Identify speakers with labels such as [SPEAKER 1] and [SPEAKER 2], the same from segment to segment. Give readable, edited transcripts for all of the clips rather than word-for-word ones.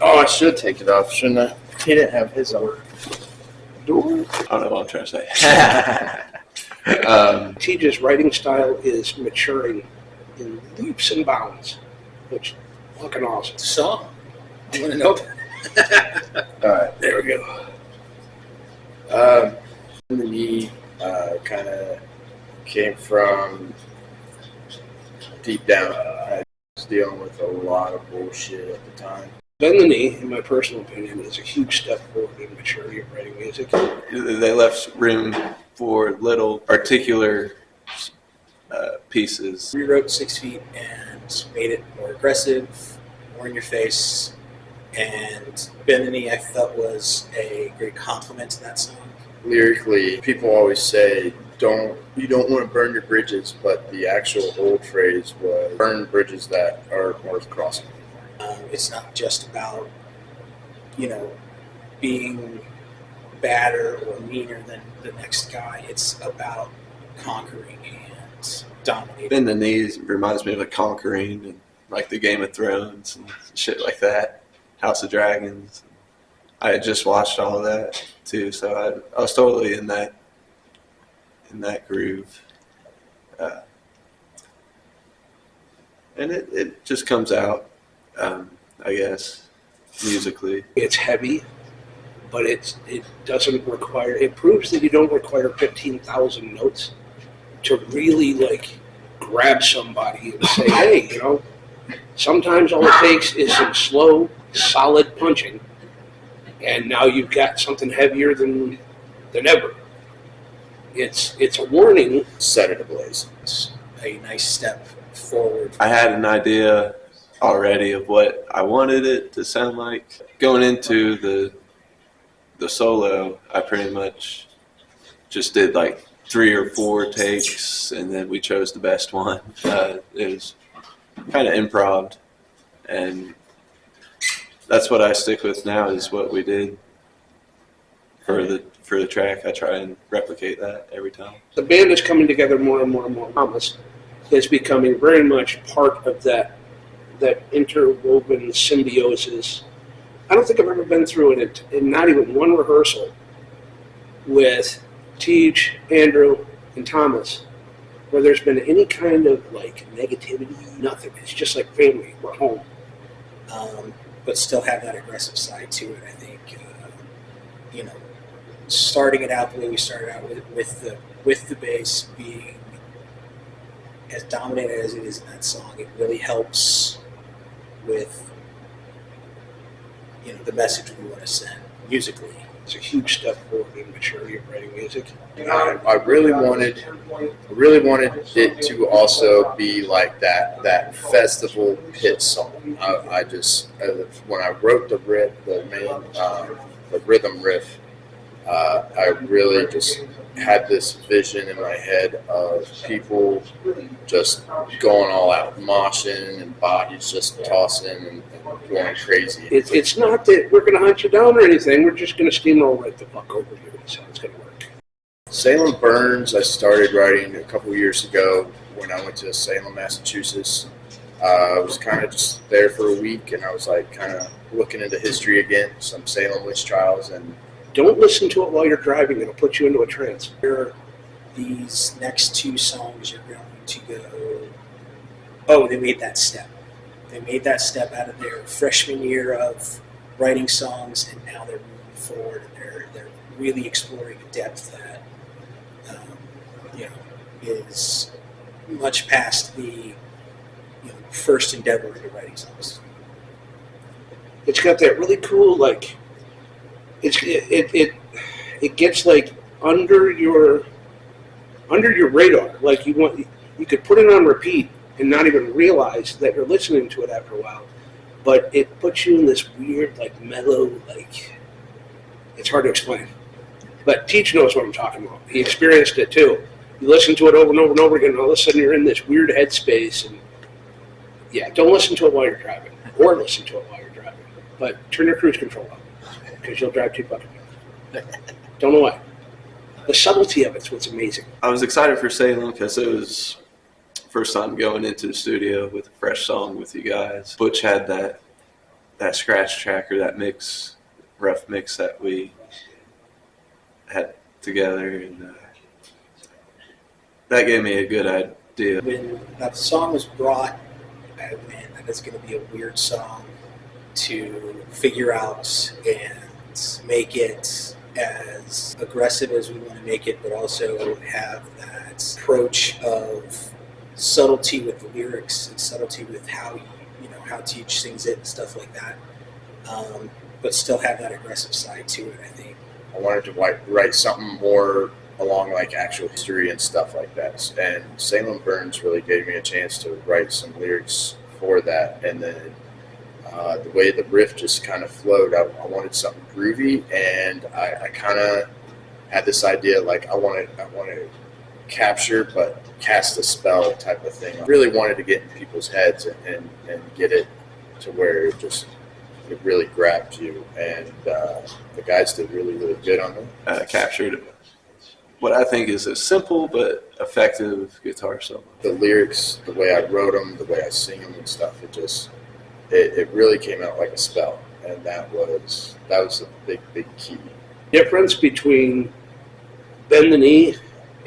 [SPEAKER 1] Oh, I should take it off, shouldn't I? He didn't have his on.
[SPEAKER 2] Door?
[SPEAKER 3] I don't know what I'm trying to say.
[SPEAKER 2] TJ's writing style is maturing in leaps and bounds, which fucking awesome.
[SPEAKER 4] Song? You want to know?
[SPEAKER 1] All right.
[SPEAKER 2] There we go.
[SPEAKER 1] The knee kind of came from deep down. I was dealing with a lot of bullshit at the time.
[SPEAKER 2] Bend the Knee, in my personal opinion, is a huge step forward in maturity of writing music.
[SPEAKER 3] They left room for little particular pieces.
[SPEAKER 4] Rewrote 6 Feet and made it more aggressive, more in your face. And Bend the Knee, I felt, was a great compliment to that song.
[SPEAKER 1] Lyrically, people always say, you don't want to burn your bridges, but the actual old phrase was burn bridges that are worth crossing.
[SPEAKER 4] It's not just about, being badder or meaner than the next guy. It's about conquering and dominating.
[SPEAKER 3] Bend the Knees reminds me of like Conquering and like the Game of Thrones and shit like that. House of Dragons. I had just watched all of that too, so I was totally in that groove. And it just comes out, I guess, musically.
[SPEAKER 2] It's heavy, but it doesn't require. It proves that you don't require 15,000 notes to really grab somebody and say, "Hey, sometimes all it takes is some slow, solid punching, and now you've got something heavier than ever." It's a warning.
[SPEAKER 1] Set it ablaze.
[SPEAKER 4] It's a nice step forward.
[SPEAKER 3] I had an idea already of what I wanted it to sound like. Going into the solo, I pretty much just did 3 or 4 takes, and then we chose the best one. It was kind of improv, and that's what I stick with now is what we did for the track. I try and replicate that every time.
[SPEAKER 2] The band is coming together more and more and more. Thomas is becoming very much part of that interwoven symbiosis. I don't think I've ever been through it in not even one rehearsal with Tej, Andrew, and Thomas where there's been any kind of negativity, nothing. It's just like family. We're home.
[SPEAKER 4] But still have that aggressive side to it. I think, starting it out the way we started out with the bass being as dominant as it is in that song, it really helps with the message we want to send musically.
[SPEAKER 2] It's a huge step forward in maturity of writing music.
[SPEAKER 1] I really wanted it to also be like that festival pit song. I just when I wrote the rhythm riff, I really just had this vision in my head of people just going all out, moshing and bodies just tossing and going crazy.
[SPEAKER 2] It's not that we're going to hunt you down or anything. We're just going to steamroll right the fuck over you. So it's going to work.
[SPEAKER 1] Salem Burns, I started writing a couple years ago when I went to Salem, Massachusetts. I was kind of just there for a week, and I was kind of looking into history again, some Salem witch trials, and
[SPEAKER 2] don't listen to it while you're driving. It'll put you into a trance.
[SPEAKER 4] These next 2 songs you're going to go, oh, they made that step. They made that step out of their freshman year of writing songs, and now they're moving forward, and they're really exploring a depth that is much past the first endeavor into writing songs.
[SPEAKER 2] It's got that really cool it gets under your radar. You could put it on repeat and not even realize that you're listening to it after a while. But it puts you in this weird mellow it's hard to explain. But Teach knows what I'm talking about. He experienced it too. You listen to it over and over and over again, and all of a sudden you're in this weird headspace. And yeah, don't listen to it while you're driving, or listen to it while you're driving. But turn your cruise control up, because you'll drive too fucking fast. Don't know why. The subtlety of it's what's amazing.
[SPEAKER 3] I was excited for Salem because it was first time going into the studio with a fresh song with you guys. Butch had that scratch track or that rough mix that we had together, and that gave me a good idea.
[SPEAKER 4] When that song was brought, I went, that is going to be a weird song to figure out and make it as aggressive as we want to make it, but also have that approach of subtlety with the lyrics and subtlety with how how Teach sings it and stuff like that, but still have that aggressive side to it. I think
[SPEAKER 1] I wanted to write something more along like actual history and stuff like that. And Salem Burns really gave me a chance to write some lyrics for that. And then the way the riff just kind of flowed, I wanted something groovy, and I kind of had this idea like I want to capture but cast a spell type of thing. I really wanted to get in people's heads and get it to where it really grabbed you, and the guys did really, really good on it.
[SPEAKER 3] Captured what I think is a simple but effective guitar solo.
[SPEAKER 1] The lyrics, the way I wrote them, the way I sing them and stuff, it really came out like a spell, and that was a big key.
[SPEAKER 2] Difference between Bend the Knee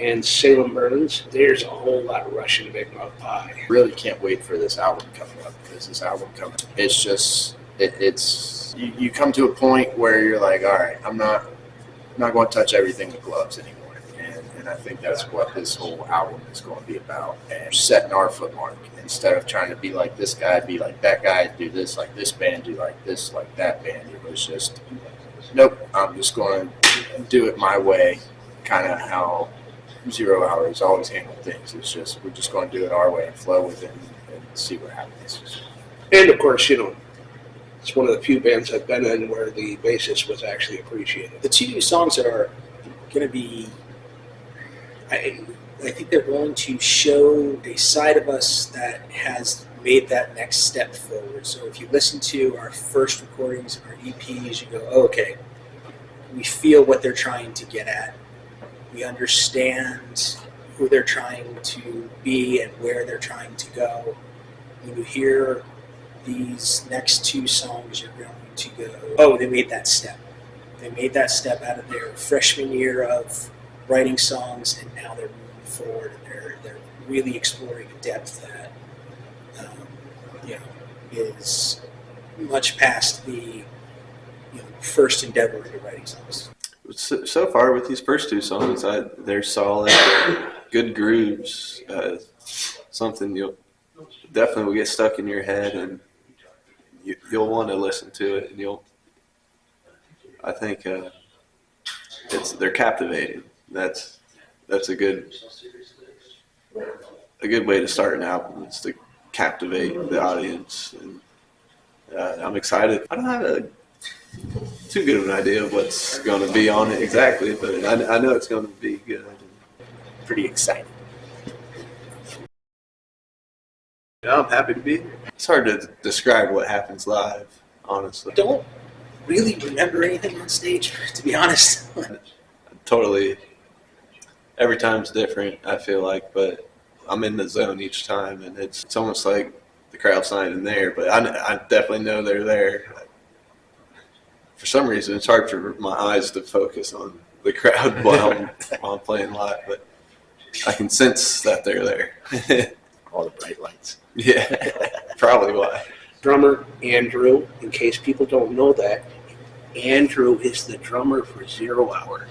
[SPEAKER 2] and Salem Burns, there's a whole lot of Russian Big Mouth Pie.
[SPEAKER 1] Really can't wait for this album coming up, because this album coming, it's just it's you come to a point where you're like, all right, I'm not going to touch everything with gloves anymore, and I think that's what this whole album is going to be about, and setting our footmark instead of trying to be like this guy, be like that guy, do this like this band, do like this like that band. It was just, nope, I'm just going to do it my way, kind of how 0 Hours always handled things. It's just, we're just going to do it our way and flow with it and see what happens.
[SPEAKER 2] And of course, it's one of the few bands I've been in where the bassist was actually appreciated.
[SPEAKER 4] the two new songs that are going to be, I think they're going to show a side of us that has made that next step forward. So if you listen to our first recordings and our EPs, you go, oh, okay, we feel what they're trying to get at. We understand who they're trying to be and where they're trying to go. When you hear these next two songs, you're going to go, oh, they made that step. They made that step out of their freshman year of writing songs, and now they're moving forward, and they're really exploring a depth that is much past the first endeavor into writing songs.
[SPEAKER 3] So far with these first two songs, they're solid, good grooves, something you'll definitely will get stuck in your head, and you'll want to listen to it, and I think they're captivating. That's a good way to start an album, is to captivate the audience, and I'm excited. I don't have too good of an idea of what's going to be on it exactly, but I know it's going to be good.
[SPEAKER 1] Pretty excited.
[SPEAKER 3] Yeah, I'm happy to be here. It's hard to describe what happens live, honestly.
[SPEAKER 4] I don't really remember anything on stage, to be honest.
[SPEAKER 3] Totally. Every time's different, I feel like, but I'm in the zone each time, and it's almost like the crowd's not even there, but I definitely know they're there. For some reason, it's hard for my eyes to focus on the crowd while I'm playing live, but I can sense that they're there.
[SPEAKER 1] All the bright lights.
[SPEAKER 3] Yeah, probably why.
[SPEAKER 2] Drummer Andrew, in case people don't know that, Andrew is the drummer for 0 Hour.